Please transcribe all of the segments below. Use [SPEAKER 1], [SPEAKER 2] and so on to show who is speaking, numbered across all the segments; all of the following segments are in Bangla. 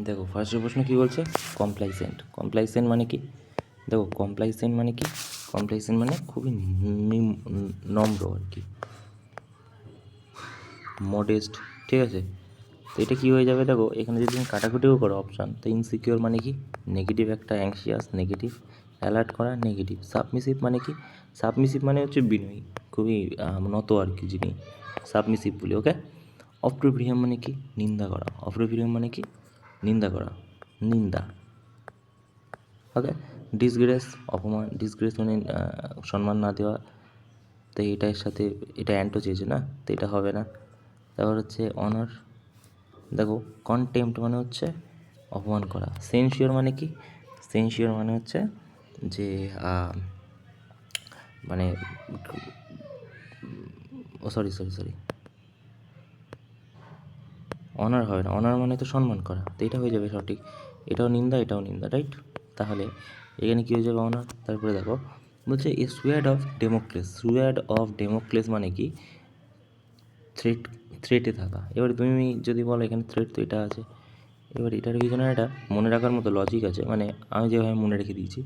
[SPEAKER 1] দেখো ফার্স্টের প্রশ্ন কী বলছে, কমপ্লাইসেন্ট। কমপ্লাইসেন্ট মানে কি? দেখো কমপ্লাইসেন্ট মানে কি, কমপ্লাইসেন্ট মানে খুবই নম্র আর কি, মডেস্ট, ঠিক আছে। তো এটা কী হয়ে যাবে, দেখো এখানে যদি তুমি কাটাকুটিও করো অপশান, তো ইনসিকিওর মানে কি নেগেটিভ, একটা অ্যাংশিয়াস নেগেটিভ, অ্যালার্ট করা নেগেটিভ। সাবমিসিভ মানে কি, সাবমিসিভ মানে হচ্ছে বিনয়ী, খুবই নত আর কি, যিনি সাবমিসিভ বলি, ওকে। অপ্রোব্রিয়াম মানে কি, নিন্দা করা। অপ্রোব্রিয়াম মানে কি, নিন্দা করা, নিন্দা, ওকে। ডিসগ্রেস, অপমান। ডিসগ্রেস মানে সম্মান না দেওয়া, তো এটার সাথে এটা অ্যান্টো চেয়েছে না, তো এটা হবে না। তারপর হচ্ছে অনার। দেখো কন্টেম্প্ট মানে হচ্ছে অপমান করা। সেন্সিওর মানে কি, সেন্সিওর মানে হচ্ছে যে মানে সরি অনার হবে না, অনার মানে তো সম্মান করা, তো এটা হয়ে যাবে সঠিক। এটাও নিন্দা, এটাও নিন্দা, রাইট। তাহলে এখানে কী হয়ে যাবে, অনার। তারপরে দেখো বলছে এ সুয়ার্ড অফ ডেমোক্লেস। সুয়ার্ড অফ ডেমোক্লেস মানে কি, থ্রেটে থাকা। এবারে তুমি যদি বলো এখানে থ্রেট তো এটা আছে, এবার এটার পিছনে একটা মনে রাখার মতো লজিক আছে, মানে আমি যেভাবে মনে রেখে দিয়েছি,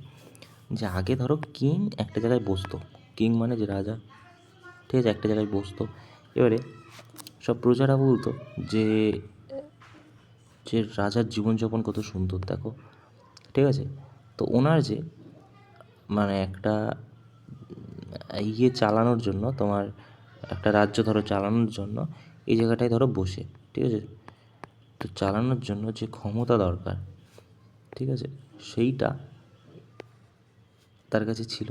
[SPEAKER 1] যে আগে ধরো কিং একটা জায়গায় বসতো, কিং মানে যে রাজা, ঠিক আছে, একটা জায়গায় বসতো। এবারে সব প্রজারা বলতো যে যে রাজার জীবনযাপন কত সুন্দর দেখো, ঠিক আছে। তো ওনার যে মানে একটা চালানোর জন্য, তোমার একটা রাজ্য ধরো চালানোর জন্য এই জায়গাটায় ধরো বসে, ঠিক আছে, তো চালানোর জন্য যে ক্ষমতা দরকার, ঠিক আছে, সেইটা তার কাছে ছিল।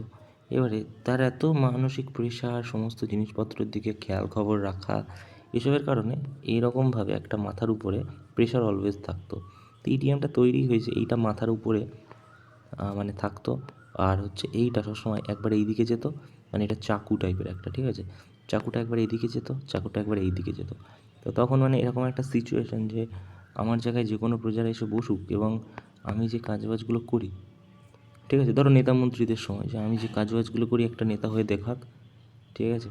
[SPEAKER 1] এবারে তার এত মানসিক প্রেশার, সমস্ত জিনিসপত্রের দিকে খেয়াল খবর রাখা, এসবের কারণে এইরকমভাবে একটা মাথার উপরে প্রেশার অলওয়েজ থাকতো। তো ইডিয়ামটা তৈরি হয়েছে, এইটা মাথার উপরে মানে থাকতো, আর হচ্ছে এইটা সবসময় একবার এই দিকে যেত, মানে এটা চাকু টাইপের একটা, ঠিক আছে, চাকুটা একবার এইদিকে যেত, চাকুটা একবার এই দিকে যেত। তো তখন মানে এরকম একটা সিচুয়েশান যে আমার জায়গায় যে কোনো প্রজারা এসে বসুক এবং আমি যে কাজবাজগুলো করি, ঠিক আছে, ধরো নেতা মন্ত্রীদের সময় যে আমি যে কাজবাজগুলো করি একটা নেতা হয়ে দেখাক, ঠিক আছে,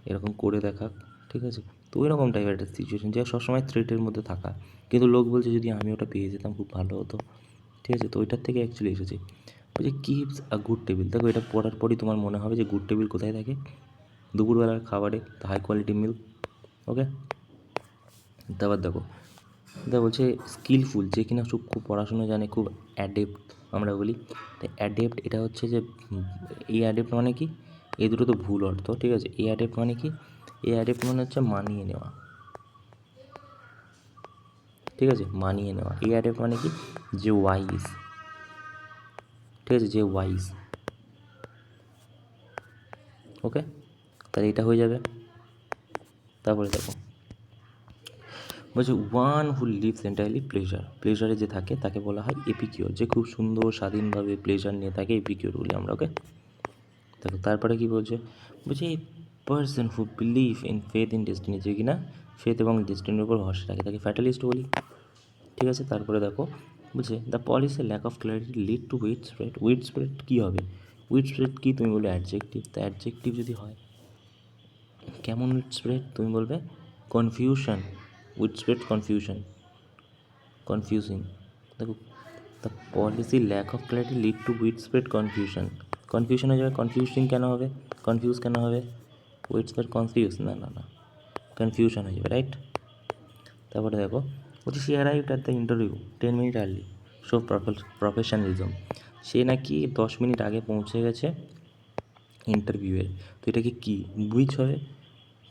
[SPEAKER 1] এরকম করে দেখাক, ঠিক আছে। তো ওই রকম টাইপের একটা সিচুয়েশান, যে সবসময় থ্রেটের মধ্যে থাকা, কিন্তু লোক বলছে যদি আমি ওটা পেয়ে যেতাম খুব ভালো হতো, ঠিক আছে। তো ওইটার থেকে অ্যাকচুয়ালি এসেছে। ওই যে কিপস আ গুড টেবিল, দেখো এটা পড়ার পরই তোমার মনে হবে যে গুড টেবিল কোথায় থাকে, দুপুরবেলার খাবারে, হাই কোয়ালিটি মিল, ওকে। তারপর দেখো বলছে স্কিলফুল, যে কিনা খুব পড়াশুনো জানে, খুব অ্যাডেপ্ট আমরা বলি। তো অ্যাডেপ্ট এটা হচ্ছে যে এই অ্যাডেপ্ট মানে কি, এই দুটো তো ভুল অর্থ, ঠিক আছে। এই অ্যাডেপ্ট মানে কি, এই অ্যাডেপ্ট মানে হচ্ছে মানিয়ে নেওয়া, ঠিক আছে, মানিয়ে নেওয়া। এই অ্যাডেপ্ট মানে কি, যে ওয়াইজ, ঠিক আছে, যে ওয়াইজ, ওকে। তাহলে এটা হয়ে যাবে। তারপরে দেখো বলছে one who lives entirely pleasure, প্লেজারে যে থাকে তাকে বলা হয় এপিকিওর, যে খুব সুন্দর স্বাধীনভাবে প্লেজার নিয়ে থাকে, এপিকিওর বলি আমরা, ওকে। দেখো তারপরে কী বলছে, a person who believe in faith in destiny, যে কিনা ফেথ এবং ডেস্টিনির উপর ভরসা রাখে তাকে ফ্যাটালিস্ট বলি, ঠিক আছে। তারপরে দেখো বলছে the policy lack of clarity lead to widespread. Widespread কী হবে, উইড স্প্রেড কী, তুমি বলবে অ্যাডজেক্টিভ। তো অ্যাডজেক্টিভ যদি হয় কেমন উইড স্প্রেড, তুমি বলবে confusion, widespread confusion, confusing. দেখো the policy lack of clarity lead to widespread confusion, confusion হয়ে যাবে, কনফিউজিং কেন হবে, কনফিউজ কেন হবে, উইড স্প্রেড কনফিউজ, না কনফিউশন হয়ে যাবে, রাইট। তারপরে দেখো বলছি she arrived at the interview 10 minute early, show professionalism. সে নাকি 10 মিনিট আগে পৌঁছে গেছে ইন্টারভিউয়ে, তো এটা কি বুঝ হবে,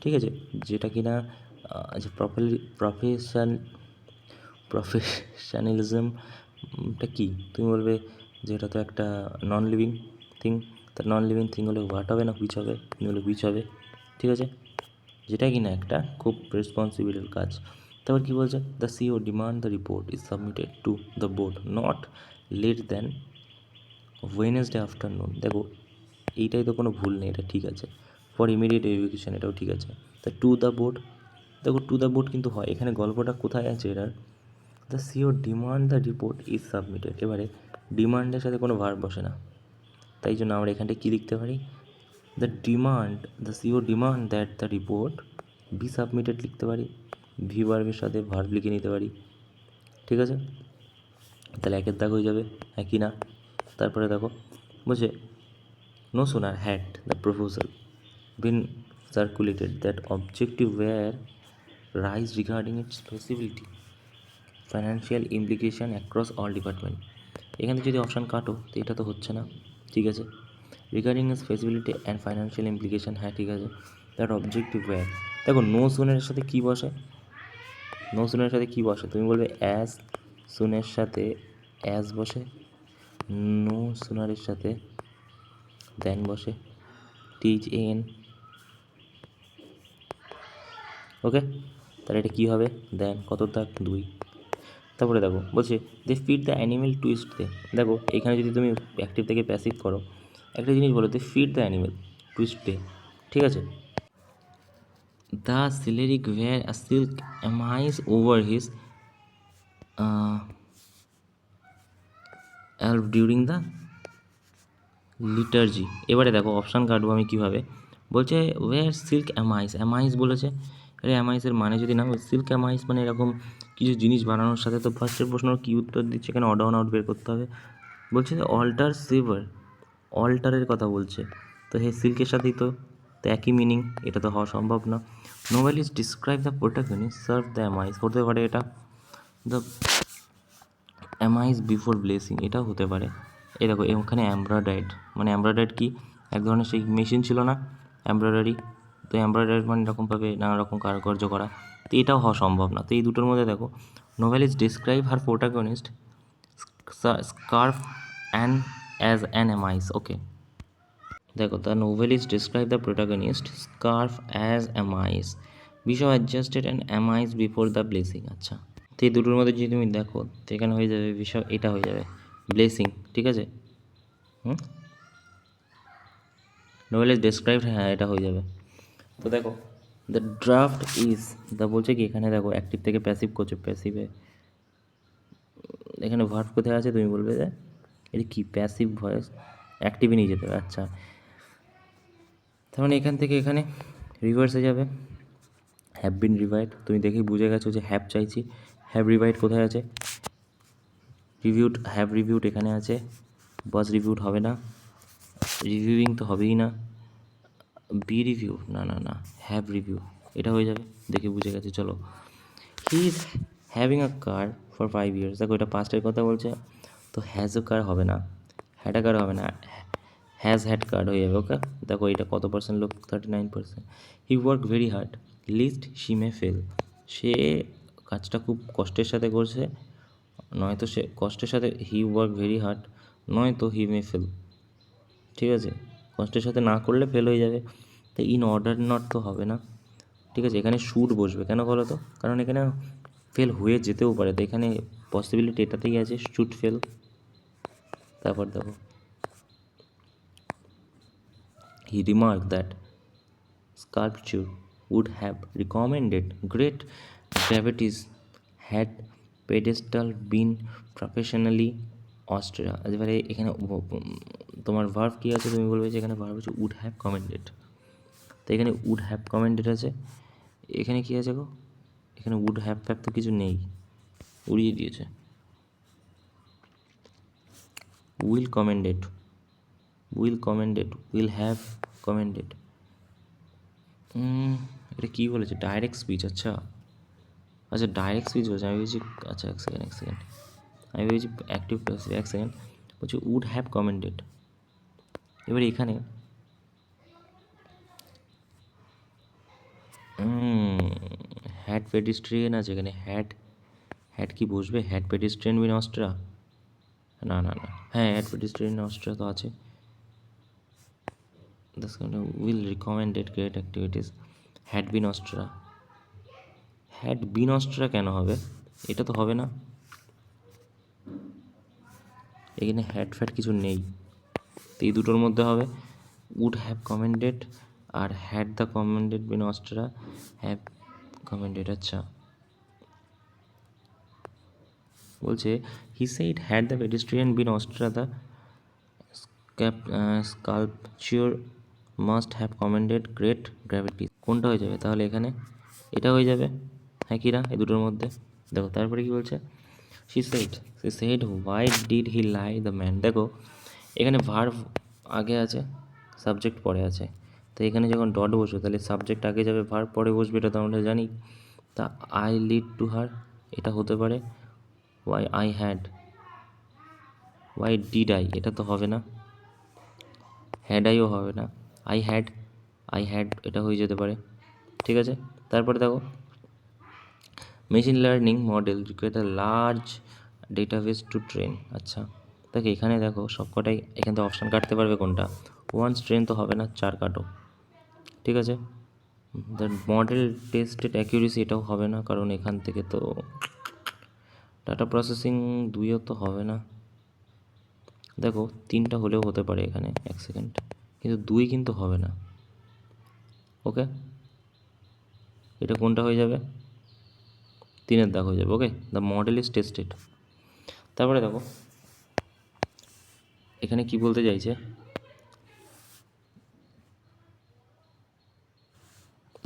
[SPEAKER 1] ঠিক আছে, যেটা কিনা যে প্রফেশনালিজমটা কী, তুমি বলবে যে এটা তো একটা নন লিভিং থিং, তা নন লিভিং থিং হলে হোয়াট হবে না হুইচ হবে, তুমি বলে হুইচ হবে, ঠিক আছে, যেটা কিনা একটা খুব রেসপন্সিবিলিটির কাজ। তারপর কী বলছে, the CEO demand the report is submitted to the board not late than Wednesday afternoon. দেখো এইটাই তো কোনো ভুল নেই, এটা ঠিক আছে। ফর ইমিডিয়েট এডুকেশন, এটাও ঠিক আছে। তা টু দ্য বোর্ড, দেখো টু দ্য বোর্ড কিন্তু হয়, এখানে গল্পটা কোথায় আছে এটার, the CEO demand the report is submitted, এবারে ডিমান্ডের সাথে কোনো ভার্ব বসে না, তাই জন্য আমরা এখানটায় কী লিখতে পারি, the CEO demand that the report be submitted লিখতে পারি, ভি ভার্বের সাথে ভার্ব লিখে নিতে পারি, ঠিক আছে। তাহলে একের দাগ হয়ে যাবে, হ্যাঁ কি না? তারপরে দেখো বলছে no sooner had the proposal been circulated that objective were raise regarding its feasibility financial implication across all department. এখানে যদি অপশান কাটো তো এটা তো হচ্ছে না, ঠিক আছে। Regarding its feasibility and financial implication, হ্যাঁ ঠিক আছে। দ্যাট অবজেক্টিভ ওয়্যার, দেখো নো সুনের সাথে কী বসে? নো সুনের সাথে কী বসে? তুমি বলবে অ্যাজ সুনের সাথে অ্যাজ বসে, নো সুনারের সাথে দেন বসে, THAN, ওকে। তাহলে এটা কী হবে? দেন কত দাগ? 2। তারপরে দেখো বলছে দে ফিড দ্য অ্যানিমেল টুইস্ট দে। দেখো এখানে যদি তুমি অ্যাক্টিভ থেকে প্যাসিভ করো, একটা জিনিস বলো, they feed the animal twice day, ঠিক আছে। The cleric wore a silk amice over his alb during the liturgy. এবারে দেখো অপশান কাটবো আমি কীভাবে। বলছে ওয়্যার সিল্ক অ্যামাইজ, অ্যামাইজ বলেছে। আরে অ্যামাইজের মানে যদি না, সিল্ক অ্যামাইজ মানে এরকম কিছু জিনিস বানানোর সাথে, তো ফার্স্টের প্রশ্ন কী উত্তর দিচ্ছে, এখানে অড অন আউট বের করতে হবে। বলছে যে অল্টার সেভার, অল্টারের কথা বলছে, তো হে সিল্কের সাথেই তো একই মিনিং, এটা তো হওয়া সম্ভব না। Novel is describe the protagonist serve the amice, হতে পারে এটা দ্য অ্যামাইজ বিফোর ব্লেসিং, এটাও হতে পারে। এই দেখো ওখানে এমব্রয়ডারিড, মানে এমব্রয়ডারিড কি এক ধরনের সেই মেশিন ছিল না এমব্রয়ডারি, তো এমব্রয়ডারি মানে এরকমভাবে নানা রকম কারুকার্য করা, তো এটাও হওয়া সম্ভব না। তো এই দুটোর মধ্যে দেখো novel is describe her protagonist scarf and as an amice, okay. দেখো the novel is describe the protagonist scarf as amice bishop adjusted and amice before the blessing, আচ্ছা। তো এই দুটোর মধ্যে যদি তুমি দেখো তো এখানে হয়ে যাবে বিষয়, এটা হয়ে যাবে ব্লেসিং, ঠিক আছে। নোভেল ইজ ডেসক্রাইবড, হ্যাঁ এটা হয়ে যাবে। তো দেখো দ্য ড্রাফট ইজ, দ্য বলছে কি এখানে দেখো অ্যাক্টিভ থেকে প্যাসিভ করছে, প্যাসিভে এখানে ভার্ব কোথায় আছে, তুমি বলবে যে এটা কি প্যাসিভ ভয়েস, অ্যাক্টিভে নিয়ে যেতে হবে, আচ্ছা। তার মানে এখান থেকে এখানে রিভার্সে যাবে, হ্যাভ বিন রিভাইড, তুমি দেখেই বুঝে গেছো যে হ্যাভ চাইছি, হ্যাভ রিভাইড কোথায় আছে, রিভিউড, হ্যাভ রিভিউড এখানে আছে, বাস রিভিউড হবে না, রিভিউইং তো হবেই না, বি রিভিউ না না না, হ্যাভ রিভিউ এটা হয়ে যাবে, দেখে বুঝে গেছে। চলো he is having a car for 5 years, দেখো এটা পাস্টের কথা বলছে, তো হ্যাজ ও কার হবে না, হ্যাড কার হবে না, হ্যাজ হ্যাড কার্ড হয়ে যাবে, ওকে। দেখো এটা কত পার্সেন্ট লোক, 39%। He work very hard lest she may fail, সে কাজটা খুব কষ্টের সাথে করছে, নয়তো সে কষ্টের সাথে, হি ওয়ার্ক ভেরি হার্ড নয়তো হি মে ফেল, ঠিক আছে। কষ্টের সাথে না করলে ফেল হয়ে যাবে, তো ইন অর্ডার নট তো হবে না, ঠিক আছে। এখানে শুট বসবে, কেন বলো তো, কারণ এখানে ফেল হয়ে যেতেও পারে, তো এখানে পসিবিলিটি এটাতেই আছে, শুট ফেল। তারপর দেখো he remark that sculpture would have recommended great gravities had pedestal been professionally Austria। এবারে এখানে তোমার ভার্ভ কী আছে, তুমি বলবে যে এখানে ভার্ভ হচ্ছে উড হ্যাভ কমেন্ডেড, তো এখানে উড হ্যাভ কমেন্ডেড আছে, এখানে কী আছে গো, এখানে উড হ্যাভ ফ্যাভ তো কিছু নেই, উড়িয়ে দিয়েছে, উইল কমেন্ডেড, উইল কমেন্ডেড, উইল হ্যাভ কমেন্ডেড, এটা কী বলেছে, ডাইরেক্ট স্পিচ, আচ্ছা আচ্ছা ডাইরেক্ট স্পিচ বলছে, আমি ভেবেছি, আচ্ছা এক সেকেন্ড আমি ভেবেছি অ্যাক্টিভ প্যাসিভ, এক সেকেন্ড বলছি উড হ্যাভ কমেন্ডেড। এবার এখানে হ্যাড পেডিস্ট্রিয়ান আছে, এখানে হ্যাড, হ্যাড কি বসবে, হ্যাড পেডিস্ট্রিয়ান বিন অস্ট্রা, না না না, হ্যাঁ হ্যাড পেডিস্ট্রিয়ান অস্ট্রা তো আছে, this kind of will recommended great activities had been অস্ট্রা, হ্যাড বিন অস্ট্রা কেন হবে, এটা তো হবে না, এখানে হ্যাড ফ্যাড কিছু নেই, তো এই দুটোর মধ্যে হবে উড হ্যাভ কমেন্ডেড আর হ্যাড দ্য কমেন্ডেড বিন অস্ট্রা, হ্যাভ কমেন্ডেড, আচ্ছা। বলছে he said had the pedestrian been অস্ট্রা the sculpture must have commended great gravity, কোনটা হয়ে যাবে তাহলে, এখানে এটা হয়ে যাবে, হ্যাঁ কি না, এই দুটোর মধ্যে। দেখো তারপরে কি বলছে, she said why did he lie the man। দেখো এখানে ভার্ব আগে আছে, সাবজেক্ট পরে আছে, তো এখানে যখন ডট বসবে তাহলে সাবজেক্ট আগে যাবে, ভার্ব পরে বসবে, এটা তো আমরা জানি। তা আই লিড টু হার এটা হতে পারে, ওয়াই ডিড আই এটা তো হবে না, হ্যাড আইও হবে না, আই হ্যাড এটা হয়ে যেতে পারে, ঠিক আছে। তারপরে দেখো machine learning model require a large database to train. আচ্ছা দেখো এখানে দেখো সবকটাই এখান থেকে অপশান কাটতে পারবে কোনটা, ওয়ান্স ট্রেন তো হবে না, 4 কাটো, ঠিক আছে। দ্য মডেল টেস্টেড অ্যাকিউরেসি এটাও হবে না, কারণ এখান থেকে তো ডাটা প্রসেসিং 2ও তো হবে না। দেখো 3টা হলেও হতে পারে এখানে, 1 সেকেন্ড, কিন্তু 2 কিন্তু হবে না। ওকে, এটা কোনটা হয়ে যাবে, 3-এর দাগ হয়ে যাবে। ওকে, দ্য মডেল ইজ টেস্টেড। তারপরে দেখো এখানে কি বলতে চাইছে,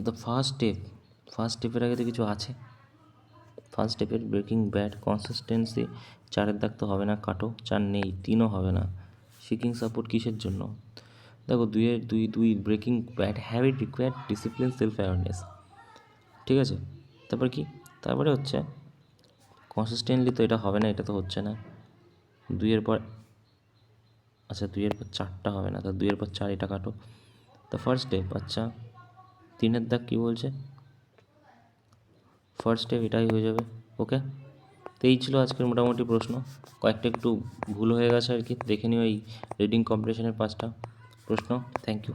[SPEAKER 1] দ্য ফার্স্ট স্টেপের আগে তো কিছু আছে, ফার্স্ট স্টেপের ব্রেকিং ব্যাড কনসিস্টেন্সি, 4-এর দাগ তো হবে না, কাটো, 4 নেই, 3ও হবে না। সিকিং সাপোর্ট কিসের জন্য, দেখো 2 breaking bad habit required discipline self awareness, ঠিক আছে। তারপর কি, তারপরে হচ্ছে কনসিস্টেন্টলি তো এটা হবে না, এটা তো হচ্ছে না। 2-এর পর, আচ্ছা 2-এর পর 4টা হবে না, তা 2-এর পর 4 এটা কাটো, দ্য ফার্স্ট স্টেপ। আচ্ছা 3-এর দাগ কী বলছে, ফার্স্ট স্টেপ এটাই হয়ে যাবে। ওকে, তো এই ছিল আজকের মোটামুটি প্রশ্ন, কয়েকটা একটু ভুল হয়ে গেছে আর কি, দেখে নিও এই রিডিং কম্পিটিশনের 5টা প্রশ্ন। Thank you.